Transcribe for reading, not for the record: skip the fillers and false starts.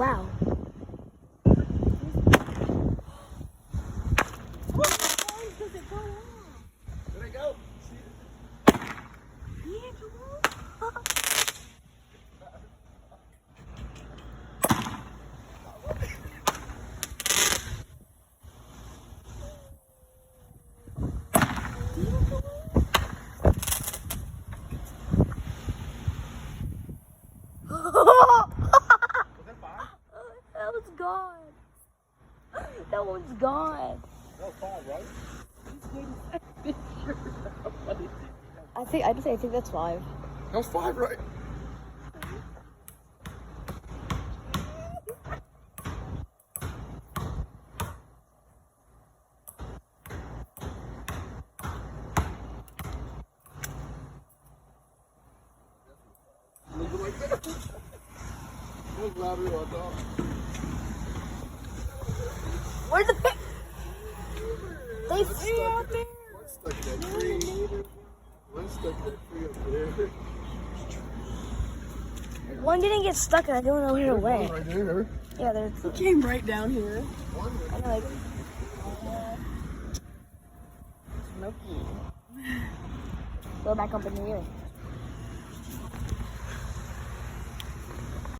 Wow. There they go. Yeah, come on. Was that 5? That was gone. That one's gone. That was 5, right? I think that's 5. That was 5, right? Leave it like that. That was louder than I thought. Where's the pick? They stay out there. One's stuck in that tree. One's stuck in that tree up there. One didn't get stuck and I don't know where it One went. right there. Yeah, there's. It came right down here. One I right know, like. Smoky. Go back up in the air.